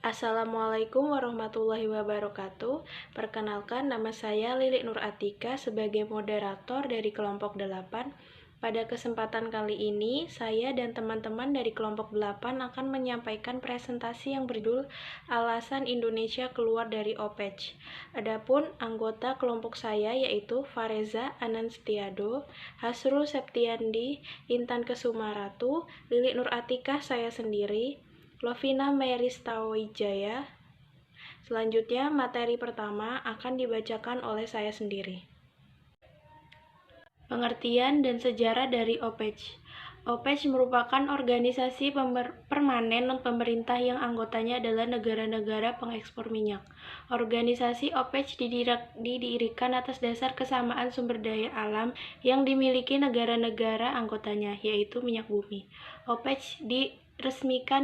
Assalamualaikum warahmatullahi wabarakatuh. Perkenalkan, nama saya Lilik Nur Atika sebagai moderator dari kelompok 8. Pada kesempatan kali ini, saya dan teman-teman dari kelompok 8 akan menyampaikan presentasi yang berjudul Alasan Indonesia Keluar dari OPEC. Adapun anggota kelompok saya yaitu Fareza Ananstiado, Hasrul Septiandi, Intan Kesumaratu, Lilik Nur Atika saya sendiri, Lovina Meristawijaya. Selanjutnya, materi pertama akan dibacakan oleh saya sendiri. Pengertian dan sejarah dari OPEC. OPEC merupakan organisasi permanen non-pemerintah yang anggotanya adalah negara-negara pengekspor minyak. Organisasi OPEC didirikan atas dasar kesamaan sumber daya alam yang dimiliki negara-negara anggotanya, yaitu minyak bumi. OPEC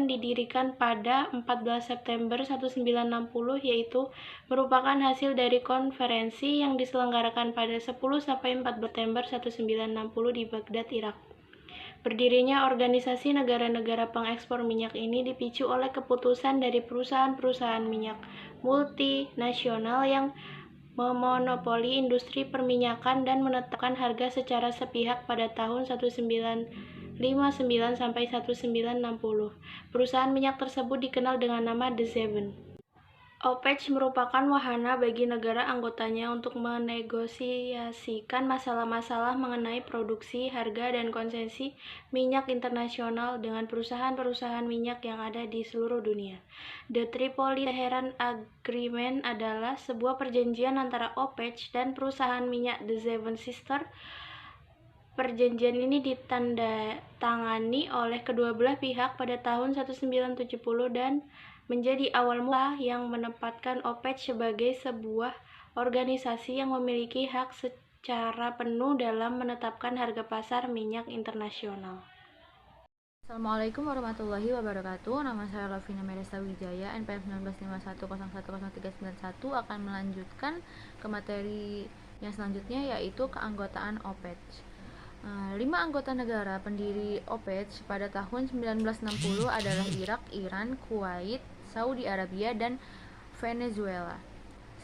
didirikan pada 14 September 1960, yaitu merupakan hasil dari konferensi yang diselenggarakan pada 10-14 September 1960 di Baghdad, Irak. Berdirinya organisasi negara-negara pengekspor minyak ini dipicu oleh keputusan dari perusahaan-perusahaan minyak multinasional yang memonopoli industri perminyakan dan menetapkan harga secara sepihak pada tahun 1959 sampai 1960. Perusahaan minyak tersebut dikenal dengan nama The Seven. OPEC merupakan wahana bagi negara anggotanya untuk menegosiasikan masalah-masalah mengenai produksi, harga, dan konsesi minyak internasional dengan perusahaan-perusahaan minyak yang ada di seluruh dunia. The Tripoli-Teheran Agreement adalah sebuah perjanjian antara OPEC dan perusahaan minyak The Seven Sisters. Perjanjian ini ditandatangani oleh kedua belah pihak pada tahun 1970 dan menjadi awal mula yang menempatkan OPEC sebagai sebuah organisasi yang memiliki hak secara penuh dalam menetapkan harga pasar minyak internasional. Assalamualaikum warahmatullahi wabarakatuh. Nama saya Lovina Meristawijaya, NPM 1951011391, akan melanjutkan ke materi yang selanjutnya, yaitu keanggotaan OPEC. 5 anggota negara pendiri OPEC pada tahun 1960 adalah Irak, Iran, Kuwait, Saudi Arabia, dan Venezuela.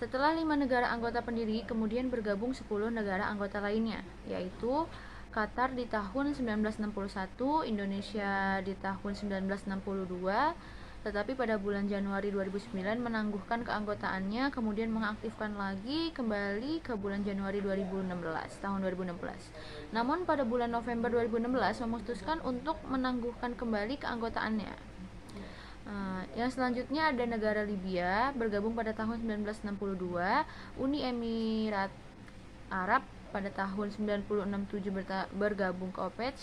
Setelah 5 negara anggota pendiri, kemudian bergabung 10 negara anggota lainnya, yaitu Qatar di tahun 1961, Indonesia di tahun 1962, tetapi pada bulan Januari 2009 menangguhkan keanggotaannya, kemudian mengaktifkan lagi kembali ke bulan Januari 2016. Namun pada bulan November 2016 memutuskan untuk menangguhkan kembali keanggotaannya. Yang selanjutnya ada negara Libya, bergabung pada tahun 1962, Uni Emirat Arab pada tahun 1967 bergabung ke OPEC,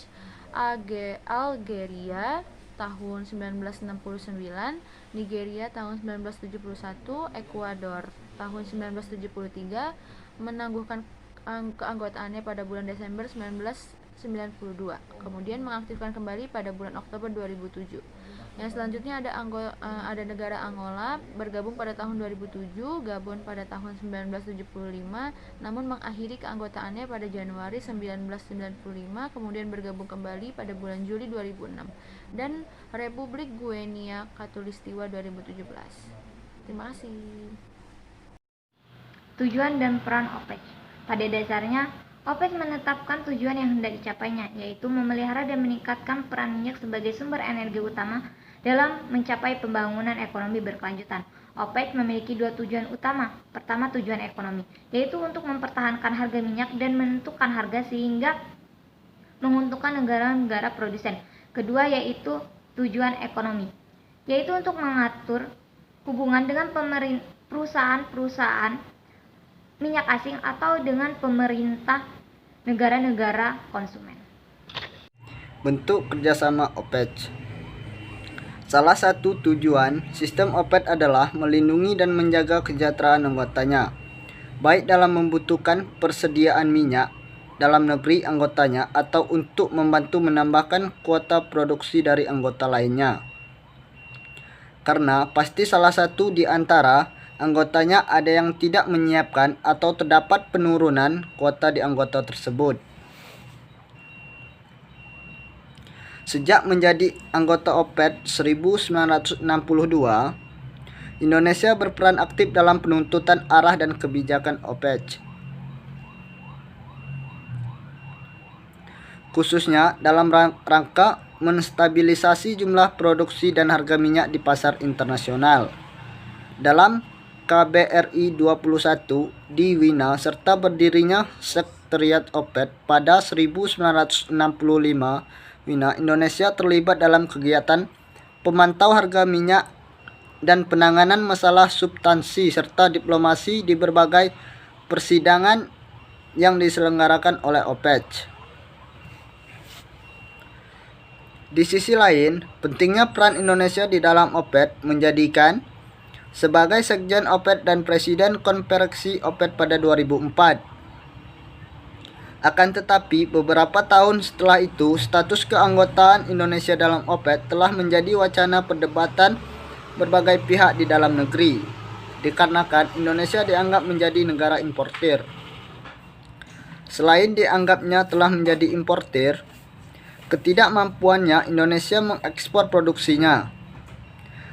Algeria tahun 1969, Nigeria tahun 1971, Ekuador tahun 1973, menangguhkan keanggotaannya pada bulan Desember 1992, kemudian mengaktifkan kembali pada bulan Oktober 2007. Yang selanjutnya ada negara Angola, bergabung pada tahun 2007, Gabon pada tahun 1975, namun mengakhiri keanggotaannya pada Januari 1995, kemudian bergabung kembali pada bulan Juli 2006, dan Republik Guinea Khatulistiwa 2017. Terima kasih. Tujuan dan peran OPEC. Pada dasarnya, OPEC menetapkan tujuan yang hendak dicapainya, yaitu memelihara dan meningkatkan peran minyak sebagai sumber energi utama dalam mencapai pembangunan ekonomi berkelanjutan. OPEC memiliki 2 tujuan utama. Pertama, tujuan ekonomi, yaitu untuk mempertahankan harga minyak dan menentukan harga sehingga menguntungkan negara-negara produsen. Kedua, yaitu tujuan ekonomi, yaitu untuk mengatur hubungan dengan perusahaan-perusahaan minyak asing atau dengan pemerintah negara-negara konsumen. Bentuk kerjasama OPEC. Salah satu tujuan sistem OPEC adalah melindungi dan menjaga kesejahteraan anggotanya, baik dalam membutuhkan persediaan minyak dalam negeri anggotanya atau untuk membantu menambahkan kuota produksi dari anggota lainnya. Karena pasti salah satu di antara anggotanya ada yang tidak menyiapkan atau terdapat penurunan kuota di anggota tersebut. Sejak menjadi anggota OPEC 1962, Indonesia berperan aktif dalam penuntutan arah dan kebijakan OPEC, khususnya dalam rangka menstabilisasi jumlah produksi dan harga minyak di pasar internasional. Dalam KBRI 21 di Wina serta berdirinya Sekretariat OPEC pada 1965, Wina, Indonesia terlibat dalam kegiatan pemantau harga minyak dan penanganan masalah substansi serta diplomasi di berbagai persidangan yang diselenggarakan oleh OPEC. Di sisi lain, pentingnya peran Indonesia di dalam OPEC menjadikan sebagai Sekjen OPEC dan Presiden Konferensi OPEC pada 2004. Akan tetapi, beberapa tahun setelah itu, status keanggotaan Indonesia dalam OPEC telah menjadi wacana perdebatan berbagai pihak di dalam negeri, dikarenakan Indonesia dianggap menjadi negara importir. Selain dianggapnya telah menjadi importir, ketidakmampuannya Indonesia mengekspor produksinya,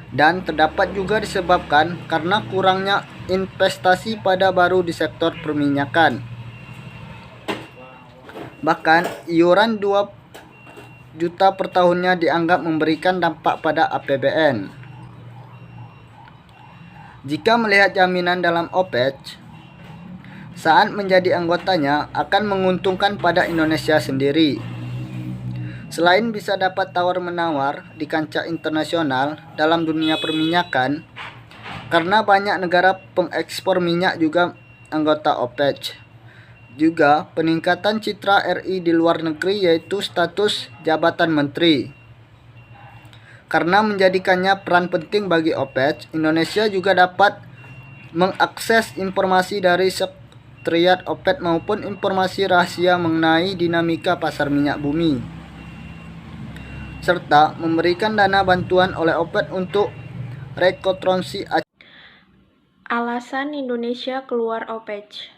dan terdapat juga disebabkan karena kurangnya investasi pada baru di sektor perminyakan. Bahkan, iuran 2 juta per tahunnya dianggap memberikan dampak pada APBN. Jika melihat jaminan dalam OPEC, saat menjadi anggotanya akan menguntungkan pada Indonesia sendiri. Selain bisa dapat tawar-menawar di kancah internasional dalam dunia perminyakan, karena banyak negara pengekspor minyak juga anggota OPEC. Juga peningkatan citra RI di luar negeri, yaitu status jabatan menteri. Karena menjadikannya peran penting bagi OPEC, Indonesia juga dapat mengakses informasi dari Sekretariat OPEC maupun informasi rahasia mengenai dinamika pasar minyak bumi, serta memberikan dana bantuan oleh OPEC untuk rekonstruksi. Alasan Indonesia keluar OPEC.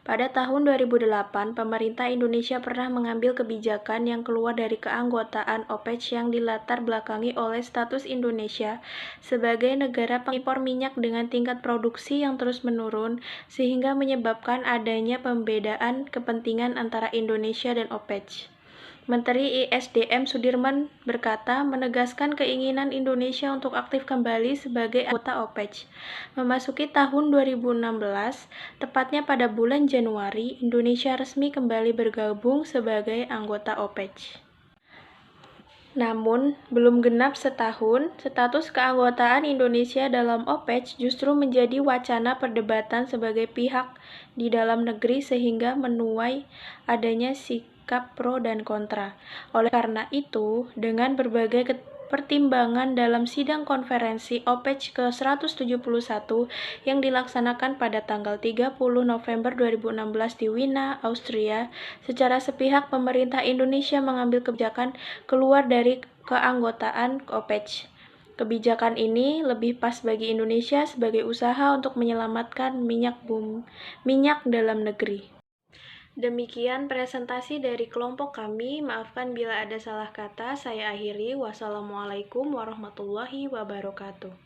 Pada tahun 2008, pemerintah Indonesia pernah mengambil kebijakan yang keluar dari keanggotaan OPEC yang dilatar belakangi oleh status Indonesia sebagai negara pengimpor minyak dengan tingkat produksi yang terus menurun, sehingga menyebabkan adanya pembedaan kepentingan antara Indonesia dan OPEC. Menteri ISDM Sudirman berkata menegaskan keinginan Indonesia untuk aktif kembali sebagai anggota OPEC. Memasuki tahun 2016, tepatnya pada bulan Januari, Indonesia resmi kembali bergabung sebagai anggota OPEC. Namun, belum genap setahun, status keanggotaan Indonesia dalam OPEC justru menjadi wacana perdebatan sebagai pihak di dalam negeri sehingga menuai adanya sikap pro dan kontra. Oleh karena itu, dengan berbagai pertimbangan dalam sidang konferensi OPEC ke-171 yang dilaksanakan pada tanggal 30 November 2016 di Wina, Austria, secara sepihak pemerintah Indonesia mengambil kebijakan keluar dari keanggotaan OPEC. Kebijakan ini lebih pas bagi Indonesia sebagai usaha untuk menyelamatkan minyak dalam negeri. Demikian presentasi dari kelompok kami. Maafkan bila ada salah kata. Saya akhiri. Wassalamualaikum warahmatullahi wabarakatuh.